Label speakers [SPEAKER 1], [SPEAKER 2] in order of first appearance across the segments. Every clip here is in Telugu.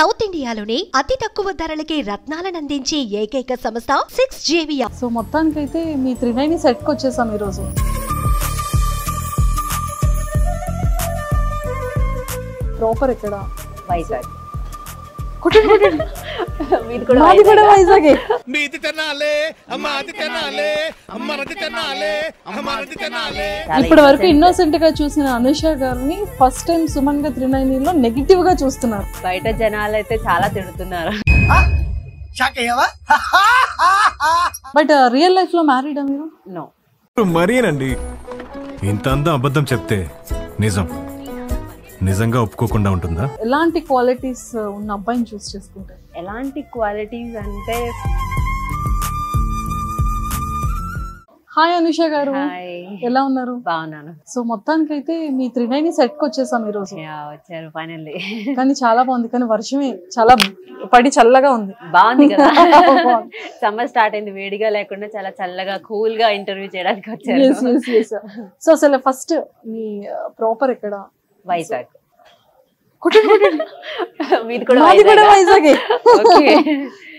[SPEAKER 1] సౌత్ ఇండియాలోనే అతి తక్కువ ధరలకి రత్నాలను అందించే ఏకైక సంస్థ 6JVR.
[SPEAKER 2] సో మొత్తానికైతే మీ త్రినైని సెట్కి వచ్చేసాం ఈరోజు. ప్రాపర్ ఎక్కడ?
[SPEAKER 3] వైజాగ్.
[SPEAKER 2] మీది కూడా వైజాగే. ఇప్పటి వరకు ఇన్నోసెంట్ గా చూసిన అనుష గారిని ఫస్ట్ టైం సుమన్ గా త్రినైనిలో నెగిటివ్ గా చూస్తున్నారు.
[SPEAKER 3] బయట జనాలు అయితే చాలా తిడుతున్నారు.
[SPEAKER 2] బట్ రియల్ లైఫ్ లో మ్యారీడా మీరు?
[SPEAKER 3] నో.
[SPEAKER 4] మరేనండి ఇంత అందం అబద్ధం చెప్తే నిజం నిజంగా ఒప్పుకోకుండా ఉంటుందా?
[SPEAKER 2] ఎలాంటి క్వాలిటీస్ ఉన్న అబ్బాయిని చూస్ చేసుకుంటారు?
[SPEAKER 3] ఎలాంటి క్వాలిటీస్ అంటే
[SPEAKER 2] హాయ్ అనుష గారు, ఎలా ఉన్నారు?
[SPEAKER 3] బాగున్నాను.
[SPEAKER 2] సో మొత్తానికైతే మీ త్రినైని సెట్ కి వచ్చేసాం ఈ రోజు.
[SPEAKER 3] వచ్చారు ఫైనల్లీ.
[SPEAKER 2] కానీ చాలా బాగుంది, కానీ వర్షమే చాలా పడి చల్లగా ఉంది.
[SPEAKER 3] బాగుంది కదా. సమ్మర్ స్టార్ట్ అయింది, వేడిగా లేకుండా చాలా చల్లగా కూల్ గా ఇంటర్వ్యూ చేయడానికి వచ్చారు.
[SPEAKER 2] సో అసలు ఫస్ట్ మీ ప్రాపర్ ఎక్కడ?
[SPEAKER 3] వైజాగ్.
[SPEAKER 2] మీది కూడా వైజాగే.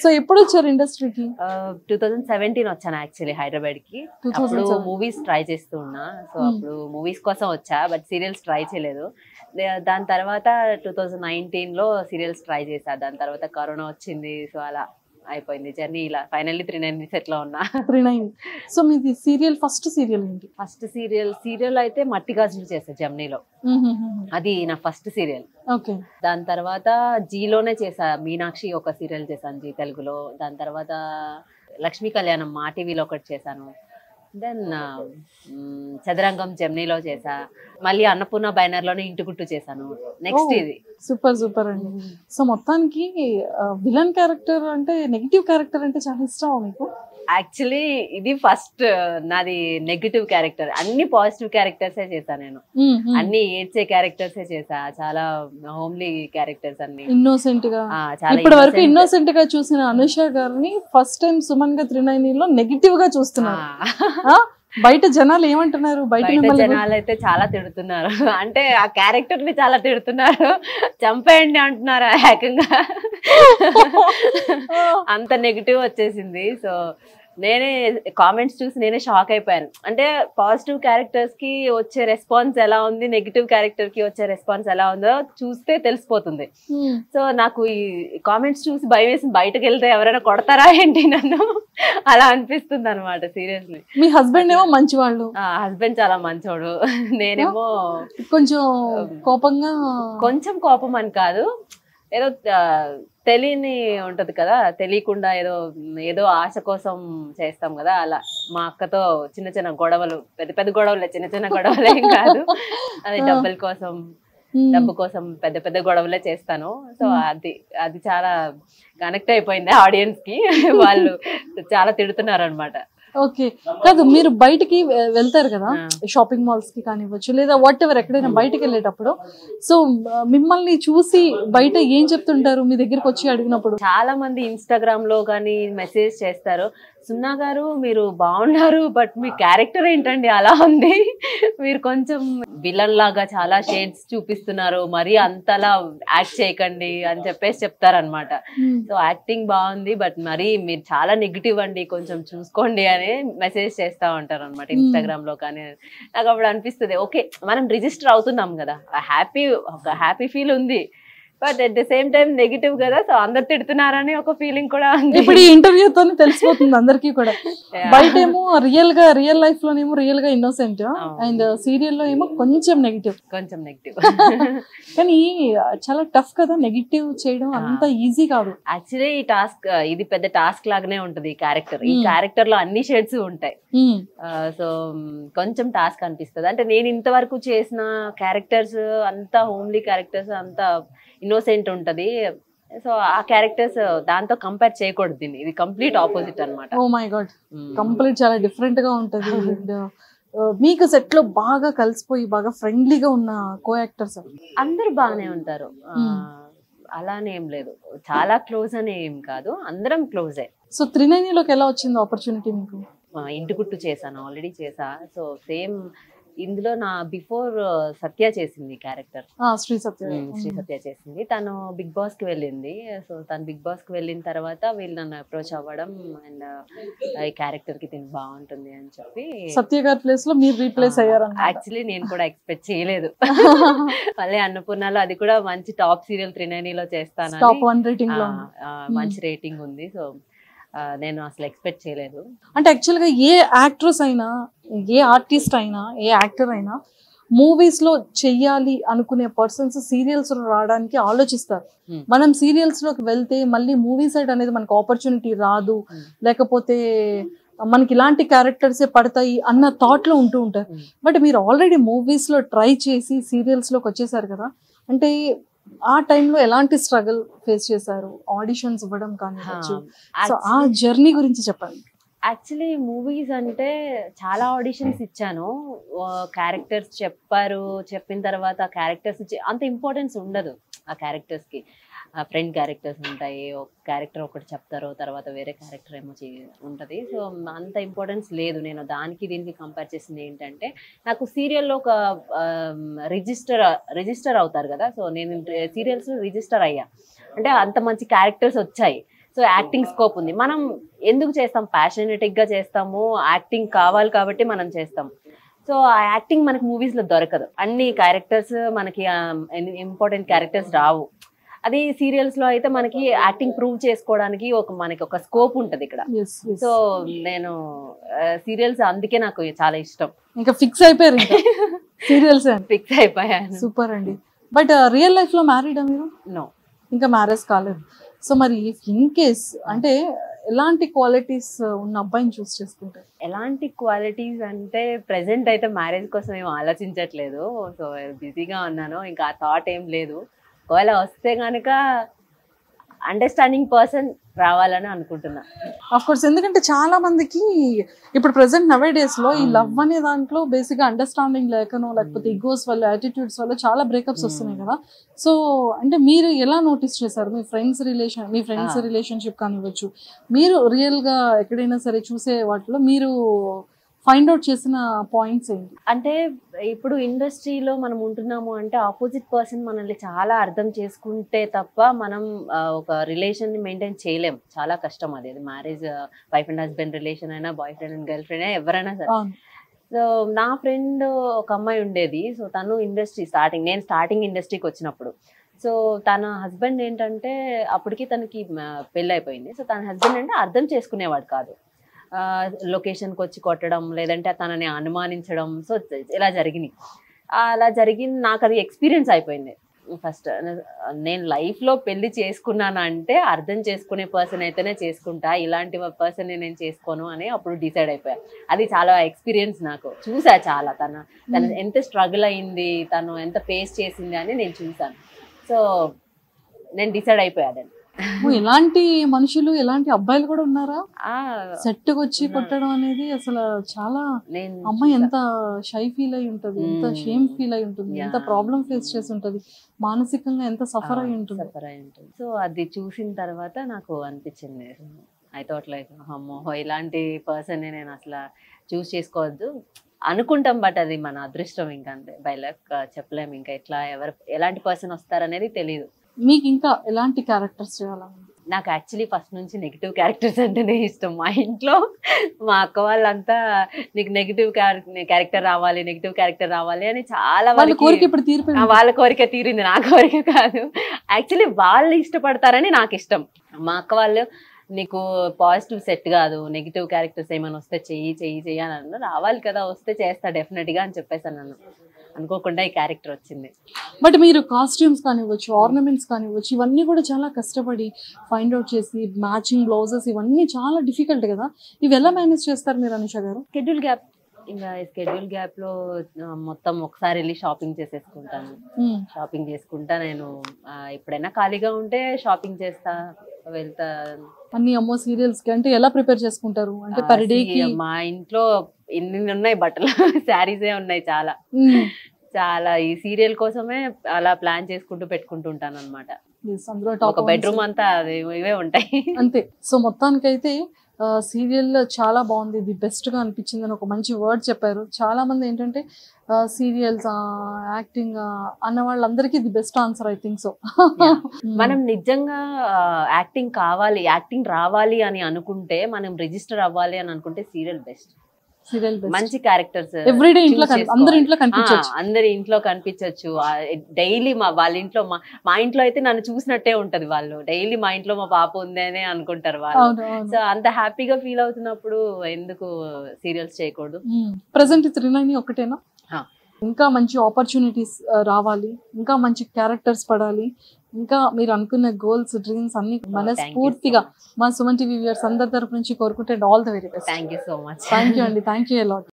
[SPEAKER 2] సో ఎప్పుడు వచ్చారు ఇండస్ట్రీకి?
[SPEAKER 3] 2017 వచ్చాను యాక్చువల్లీ హైదరాబాద్ కి. అప్పుడు మూవీస్ ట్రై చేస్తూ ఉన్నా. సో అప్పుడు మూవీస్ కోసం వచ్చా, బట్ సీరియల్స్ ట్రై చేయలేదు. దాని తర్వాత 2019 లో సీరియల్స్ ట్రై చేశా. దాని తర్వాత కరోనా వచ్చింది. సో అలా అయిపోయింది జర్నీ. ఇలా ఫైనల్లీ 3 సెట్ లో ఉన్నా.
[SPEAKER 2] 3 సో మీది సీరియల్ ఫస్ట్ సీరియల్ ఏంటి?
[SPEAKER 3] ఫస్ట్ సీరియల్ అయితే మట్టి గాజులు చేసా జమ్నీలో. అది నా ఫస్ట్ సీరియల్. దాని తర్వాత జీలోనే చేసా, మీనాక్షి ఒక సీరియల్ చేశాను జీ తెలుగులో. దాని తర్వాత లక్ష్మీ కళ్యాణం మా టీవీలో ఒకటి చేశాను. దెన్ చదరంగం జమ్నీలో చేసా. మళ్ళీ అన్నపూర్ణ బ్యానర్ లోనే ఇంటి గుట్టు చేశాను. నెక్స్ట్ ఇది.
[SPEAKER 2] సూపర్ అండి. సో మొత్తానికి విలన్ క్యారెక్టర్ అంటే, నెగిటివ్ క్యారెక్టర్ అంటే చాలా ఇష్టం మీకు?
[SPEAKER 3] యాక్చువల్లీ ఇది ఫస్ట్ నాది నెగిటివ్ క్యారెక్టర్. అన్ని పాజిటివ్ క్యారెక్టర్సే చేశా నేను. అన్ని ఏడ్చే క్యారెక్టర్సే చేశా. చాలా హోమ్లీ క్యారెక్టర్స్ అన్ని.
[SPEAKER 2] ఇన్నోసెంట్ గా. ఇప్పటి వరకు ఇన్నోసెంట్ గా చూసిన అనుష గారిని ఫస్ట్ టైం సుమన్ గా త్రినైనిలో నెగిటివ్ గా చూస్తున్నారు. బయట జనాలు ఏమంటున్నారు? బయట
[SPEAKER 3] జనాలు అయితే చాలా తిడుతున్నారు. అంటే ఆ క్యారెక్టర్ ని చాలా తిడుతున్నారు. చంపేయండి అంటున్నారు ఏకంగా. అంత నెగిటివ్ వచ్చేసింది. సో నేనే కామెంట్స్ చూసి నేనే షాక్ అయిపోయాను. అంటే పాజిటివ్ క్యారెక్టర్స్ కి వచ్చే రెస్పాన్స్ ఎలా ఉంది, నెగిటివ్ క్యారెక్టర్ కి వచ్చే రెస్పాన్స్ ఎలా ఉందో చూస్తే తెలిసిపోతుంది. సో నాకు ఈ కామెంట్స్ చూసి భయం వేసి బయటకు వెళ్తే ఎవరైనా కొడతారా ఏంటి నన్ను, అలా అనిపిస్తుంది అనమాట. సీరియస్లీ.
[SPEAKER 2] మీ హస్బెండ్ ఏమో మంచివాళ్ళు?
[SPEAKER 3] హస్బెండ్ చాలా మంచోడు. నేనేమో
[SPEAKER 2] కొంచెం కోపంగా.
[SPEAKER 3] కొంచెం కోపం అని కాదు, ఏదో తెలియని ఉంటది కదా, తెలియకుండా ఏదో ఆశ కోసం చేస్తాం కదా. అలా మా అక్కతో చిన్న గొడవలు, పెద్ద గొడవలే, చిన్న గొడవలే కాదు. అది డబ్బు కోసం పెద్ద గొడవలే చేస్తాను. సో అది చాలా కనెక్ట్ అయిపోయింది ఆడియన్స్ కి. వాళ్ళు చాలా తిడుతున్నారు అనమాట.
[SPEAKER 2] ఓకే. కాదు, మీరు బయటికి వెళ్తారు కదా, షాపింగ్ మాల్స్ కి కానివ్వచ్చు, లేదా వాట్ ఎవర్ ఎక్కడైనా బయటకు వెళ్ళేటప్పుడు, సో మిమ్మల్ని చూసి బయట ఏం చెప్తుంటారు మీ దగ్గరికి వచ్చి అడిగినప్పుడు?
[SPEAKER 3] చాలా మంది ఇన్స్టాగ్రామ్ లో కానీ మెసేజ్ చేస్తారు, సున్నా గారు మీరు బాగున్నారు, బట్ మీ క్యారెక్టర్ ఏంటండి అలా ఉంది, మీరు కొంచెం విలన్ లాగా చాలా షేడ్స్ చూపిస్తున్నారు, మరీ అంతలా యాక్ట్ చేయకండి అని చెప్పేసి చెప్తారనమాట. సో యాక్టింగ్ బాగుంది, బట్ మరీ మీరు చాలా నెగిటివ్ అండి, కొంచెం చూసుకోండి అని మెసేజ్ చేస్తా ఉంటారు అనమాట ఇన్స్టాగ్రామ్ లో. కానీ నాకు అప్పుడు అనిపిస్తుంది, ఓకే మనం రిజిస్టర్ అవుతున్నాం కదా, హ్యాపీ ఫీల్ ఉంది, but at the same time negative కదా, సో అందరు తిడుతున్నారని ఒక ఫీలింగ్ కూడా ఉంది.
[SPEAKER 2] ఇప్పుడు ఈ ఇంటర్వ్యూతో తెలిసిపోతుంది అందరికీ కూడా. బయట ఏమో రియల్ లైఫ్ లోనేమో రియల్ గా ఇన్నోసెంట్, అండ్ సీరియల్ లో ఏమో కొంచెం నెగిటివ్. కానీ చాలా టఫ్ కదా నెగిటివ్ చేయడం, అంత ఈజీ కాదు.
[SPEAKER 3] యాక్చువల్లీ ఈ టాస్క్ ఇది పెద్ద టాస్క్ లాగానే ఉంటది. ఈ క్యారెక్టర్ లో అన్ని షేడ్స్ ఉంటాయి. సో కొంచెం టాస్క్ అనిపిస్తుంది. అంటే నేను ఇంతవరకు చేసిన క్యారెక్టర్స్ అంతా హోమ్లీ క్యారెక్టర్స్, అంతా ఇన్నోసెంట్ ఉంటది. సో ఆ క్యారెక్టర్స్ దాంతో కంపేర్ చేయకూడదు. దీన్ని ఇది కంప్లీట్ ఆపోజిట్ అనమాట.
[SPEAKER 2] ఓ మై గాడ్, కంప్లీట్ చాలా డిఫరెంట్ గా ఉంటది. మీకు సెట్ లో బాగా కలిసిపోయి బాగా ఫ్రెండ్లీగా ఉన్న కో యాక్టర్స్
[SPEAKER 3] అందరూ బాగానే ఉంటారు. అలానే ఏం లేదు, చాలా క్లోజ్ అని ఏం కాదు, అందరం క్లోజే.
[SPEAKER 2] సో త్రినైనిలోకి ఎలా వచ్చింది ఆపర్చునిటీ మీకు?
[SPEAKER 3] ఇంటి గుట్టు చేశాను, ఆల్రెడీ చేసా. సో సేమ్ ఇందులో నా బిఫోర్ సత్య చేసింది క్యారెక్టర్.
[SPEAKER 2] శ్రీ సత్య
[SPEAKER 3] శ్రీ సత్య చేసింది. తను బిగ్ బాస్ కి వెళ్ళింది. సో తను బిగ్ బాస్ కి వెళ్ళిన తర్వాత వీళ్ళు నన్ను అప్రోచ్ అవ్వడం అండ్ ఈ క్యారెక్టర్ కి తిని బాగుంటుంది అని చెప్పి
[SPEAKER 2] సత్య గారి ప్లేస్ లో మీరు రీప్లేస్ అయ్యారు.
[SPEAKER 3] యాక్చువల్లీ నేను కూడా ఎక్స్పెక్ట్ చేయలేదు. మళ్ళీ అన్నపూర్ణలో అది కూడా మంచి టాప్ సీరియల్ 390లో చేస్తాను,
[SPEAKER 2] టాప్ 1 రేటింగ్ లో
[SPEAKER 3] మంచి రేటింగ్ ఉంది. సో నేను అసలు ఎక్స్పెక్ట్ చేయలేదు.
[SPEAKER 2] అంటే యాక్చువల్ గా ఏ యాక్ట్రెస్ అయినా, ఏ ఆర్టిస్ట్ అయినా, ఏ యాక్టర్ అయినా మూవీస్ లో చెయ్యాలి అనుకునే పర్సన్స్ సీరియల్స్ లో రావడానికి ఆలోచిస్తారు. మనం సీరియల్స్ లోకి వెళ్తే మళ్ళీ మూవీ సైడ్ అనేది మనకు ఆపర్చునిటీ రాదు, లేకపోతే మనకి ఇలాంటి క్యారెక్టర్సే పడతాయి అన్న థాట్ లో ఉంటూ ఉంటారు. బట్ మీరు ఆల్రెడీ మూవీస్ లో ట్రై చేసి సీరియల్స్ లోకి వచ్చేసారు కదా, అంటే ఆ టైంలో ఎలాంటి స్ట్రగుల్ ఫేస్ చేశారు? ఆడిషన్స్ ఇవ్వడం కానివచ్చు, సో ఆ జర్నీ గురించి చెప్పండి.
[SPEAKER 3] యాక్చువల్లీ మూవీస్ అంటే చాలా ఆడిషన్స్ ఇచ్చాను. క్యారెక్టర్స్ చెప్పారు, చెప్పిన తర్వాత ఆ క్యారెక్టర్స్ అంత ఇంపార్టెన్స్ ఉండదు. ఆ క్యారెక్టర్స్కి ఫ్రెండ్ క్యారెక్టర్స్ ఉంటాయి, ఒక క్యారెక్టర్ ఒకటి చెప్తారు, తర్వాత వేరే క్యారెక్టర్ ఏమో ఉంటుంది. సో అంత ఇంపార్టెన్స్ లేదు. నేను దానికి దీనికి కంపేర్ చేసింది ఏంటంటే, నాకు సీరియల్లో ఒక రిజిస్టర్ అవుతారు కదా, సో నేను సీరియల్స్లో రిజిస్టర్ అయ్యా. అంటే అంత మంచి క్యారెక్టర్స్ వచ్చాయి. సో యాక్టింగ్ స్కోప్ ఉంది. మనం ఎందుకు చేస్తాం? ప్యాషనెటిక్గా చేస్తాము, యాక్టింగ్ కావాలి కాబట్టి మనం చేస్తాం. సో ఆ యాక్టింగ్ మనకి మూవీస్లో దొరకదు. అన్ని క్యారెక్టర్స్ మనకి ఇంపార్టెంట్ క్యారెక్టర్స్ రావు. అది సీరియల్స్ లో అయితే మనకి యాక్టింగ్ ప్రూవ్ చేసుకోవడానికి మనకి ఒక స్కోప్ ఉంటది ఇక్కడ. సో నేను సీరియల్స్ అందుకే నాకు చాలా ఇష్టం.
[SPEAKER 2] ఇంకా ఫిక్స్ అయిపోయారు, సీరియల్స్
[SPEAKER 3] ఫిక్స్ అయిపోయాను.
[SPEAKER 2] సూపర్ అండి. బట్ రియల్ లైఫ్ లో మ్యారీడా మీరు?
[SPEAKER 3] నో,
[SPEAKER 2] ఇంకా మ్యారేజ్ కాలేదు. సో మరి ఇన్ కేస్ అంటే ఎలాంటి క్వాలిటీస్ ఉన్న అబ్బాయిని చూస్ చేసుకుంటారు?
[SPEAKER 3] ఎలాంటి క్వాలిటీస్ అంటే ప్రెసెంట్ అయితే మ్యారేజ్ కోసం ఏం ఆలోచించట్లేదు. సో బిజీగా ఉన్నాను, ఇంకా ఆ థాట్ ఏం లేదు. ఒకవేళ వస్తే కనుక అండర్స్టాండింగ్ పర్సన్ రావాలని అనుకుంటున్నా.
[SPEAKER 2] ఆఫ్ కోర్స్, ఎందుకంటే చాలా మందికి ఇప్పుడు ప్రెసెంట్ నవే డేస్ లో ఈ లవ్ అనే దాంట్లో బేసిక్ గా అండర్స్టాండింగ్ లేకనో లేకపోతే ఈగోస్ వల్ల, యాటిట్యూడ్స్ వల్ల చాలా బ్రేకప్స్ వస్తున్నాయి కదా. సో అంటే మీరు ఎలా నోటీస్ చేశారు? మీ ఫ్రెండ్స్ రిలేషన్షిప్ కానివ్వచ్చు, మీరు రియల్ గా ఎక్కడైనా సరే చూసే వాటిలో మీరు ఫైండ్ అవుట్ చేసిన పాయింట్స్ ఏంటి?
[SPEAKER 3] అంటే ఇప్పుడు ఇండస్ట్రీలో మనం ఉంటున్నాము అంటే ఆపోజిట్ పర్సన్ మనల్ని చాలా అర్థం చేసుకుంటే తప్ప మనం ఒక రిలేషన్ ని మెయింటైన్ చేయలేం. చాలా కష్టం అది. Marriage wife and husband relation అయినా, boyfriend and girlfriend అయినా, ఎవరైనా సరే. సో నా ఫ్రెండ్ ఒక అమ్మాయి ఉండేది. సో తను నేను స్టార్టింగ్ ఇండస్ట్రీకి వచ్చినప్పుడు, సో తన హస్బెండ్ ఏంటంటే అప్పటికి తనకి పెళ్ళి అయిపోయింది. సో తన హస్బెండ్ అంటే అర్థం చేసుకునేవాడు కాదు. లొకేషన్కి వచ్చి కొట్టడం, లేదంటే తనని అనుమానించడం, సో ఇలా జరిగినాయి. అలా జరిగింది. నాకు అది ఎక్స్పీరియన్స్ అయిపోయింది. ఫస్ట్ నేను లైఫ్లో పెళ్లి చేసుకున్నాను అంటే అర్థం చేసుకునే పర్సన్ అయితేనే చేసుకుంటా, ఇలాంటి పర్సన్ నేను చేసుకోను అని అప్పుడు డిసైడ్ అయిపోయా. అది చాలా ఎక్స్పీరియన్స్. నాకు చూసా చాలా తను ఎంత స్ట్రగుల్ అయింది, తను ఎంత ఫేస్ చేసింది అని నేను చూసాను. సో నేను డిసైడ్ అయిపోయాను.
[SPEAKER 2] ఇలాంటి మనుషులు, ఇలాంటి అబ్బాయిలు కూడా ఉన్నారా? సెట్ వచ్చి కొట్టడం అనేది అసలు చాలా, అమ్మాయి ఎంత షై ఫీల్ అయి ఉంటది, ఎంత షేమ్ ఫీల్ అయి ఉంటుంది, ఎంత ప్రాబ్లం ఫేస్ చేసి ఉంటది, మానసికంగా ఎంత సఫర్ అయి ఉంటుంది.
[SPEAKER 3] సో అది చూసిన తర్వాత నాకు అనిపించింది, ఐ థాట్ లైక్ అమ్మో ఇలాంటి పర్సన్ నేను అసలు చూస్ చేసుకోవద్దు అనుకుంటాం. బట్ అది మన అదృష్టం, ఇంకా అంతే, బై లక్ చెప్పలేము. ఇంకా ఎలాంటి పర్సన్ వస్తారనేది తెలియదు.
[SPEAKER 2] మీకు ఇంకా ఎలాంటి క్యారెక్టర్స్ చేయాలని?
[SPEAKER 3] నాకు యాక్చువల్లీ ఫస్ట్ నుంచి నెగిటివ్ క్యారెక్టర్స్ అంటేనే ఇష్టం. మా ఇంట్లో మా అక్క వాళ్ళంతా నీకు నెగిటివ్ క్యారెక్టర్ రావాలి అని చాలా వాళ్ళ కోరిక తీరింది, నా కోరిక కాదు. యాక్చువల్లీ వాళ్ళు ఇష్టపడతారని నాకు ఇష్టం. మా అక్క వాళ్ళు నీకు పాజిటివ్ సెట్ కాదు, నెగిటివ్ క్యారెక్టర్స్ ఏమైనా వస్తే చెయ్యి అని అన్నారు. రావాలి కదా, వస్తే చేస్తా డెఫినెట్గా అని చెప్పేసాను. నన్ను అనుకోకుండా ఈ క్యారెక్టర్ వచ్చింది.
[SPEAKER 2] బట్ మీరు కాస్ట్యూమ్స్ కానివ్వచ్చు, ఆర్నమెంట్స్ కానివ్వచ్చు, ఇవన్నీ కూడా చాలా కష్టపడి ఫైండ్ అవుట్ చేసి మ్యాచింగ్ బ్లౌజెస్ ఇవన్నీ చాలా డిఫికల్ట్ కదా. ఇవి ఎలా మేనేజ్ చేస్తారు మీరు అనుష గారు?
[SPEAKER 3] Schedule gap. ఇంకా స్కెడ్యూల్ గ్యాప్ లో మొత్తం ఒకసారి వెళ్ళి షాపింగ్ చేసేసుకుంటాను. షాపింగ్ చేసుకుంటా. నేను ఎప్పుడైనా ఖాళీగా ఉంటే షాపింగ్ చేస్తా, వెళ్తా.
[SPEAKER 2] అన్ని అమ్మో సీరియల్స్ కి అంటే ఎలా ప్రిపేర్ చేసుకుంటారు? అంటే పర్ డే కి
[SPEAKER 3] మా ఇంట్లో ఎన్ని ఉన్నాయి బట్టలు, శారీసే ఉన్నాయి చాలా. ఈ సీరియల్ కోసమే అలా ప్లాన్ చేసుకుంటూ పెట్టుకుంటూ ఉంటాను అనమాట. ఒక బెడ్రూమ్ అంతా ఇవే ఉంటాయి
[SPEAKER 2] అంతే. సో మొత్తానికైతే సీరియల్ చాలా బాగుంది, ది బెస్ట్ గా అనిపించింది అని ఒక మంచి వర్డ్ చెప్పారు. చాలా మంది ఏంటంటే సీరియల్స్ యాక్టింగ్ అన్న వాళ్ళందరికీ the best answer, I think so.
[SPEAKER 3] మనం నిజంగా యాక్టింగ్ కావాలి, యాక్టింగ్ రావాలి అని అనుకుంటే, మనం రిజిస్టర్ అవ్వాలి అని అనుకుంటే సీరియల్ బెస్ట్.
[SPEAKER 2] సీరియల్
[SPEAKER 3] మంచి క్యారెక్టర్స్
[SPEAKER 2] ఎవ్రీడే ఇంట్లో అందరి ఇంట్లో కనిపించచ్చు,
[SPEAKER 3] అందరి ఇంట్లో కనిపించచ్చు. డైలీ వాళ్ళ ఇంట్లో మా ఇంట్లో అయితే నన్ను చూసినట్టే ఉంటది. వాళ్ళు డైలీ మా ఇంట్లో మా పాప ఉంది అని అనుకుంటారు వాళ్ళు. సో అంత హ్యాపీగా ఫీల్ అవుతున్నప్పుడు ఎందుకు సీరియల్స్ చేయకూడదు?
[SPEAKER 2] ప్రెసెంట్ 390 ఒకటేనా? ఇంకా మంచి ఆపర్చునిటీస్ రావాలి, ఇంకా మంచి క్యారెక్టర్స్ పడాలి, ఇంకా మీరు అనుకున్న గోల్స్ డ్రీమ్స్ అన్ని మనస్ఫూర్తిగా మా సుమన్ టీవీ వ్యూవర్స్ అందరి తరపు నుంచి కోరుకుంటే all the very best.
[SPEAKER 3] Thank you so much.
[SPEAKER 2] Thank you అండి, థ్యాంక్ యూ అలాట్.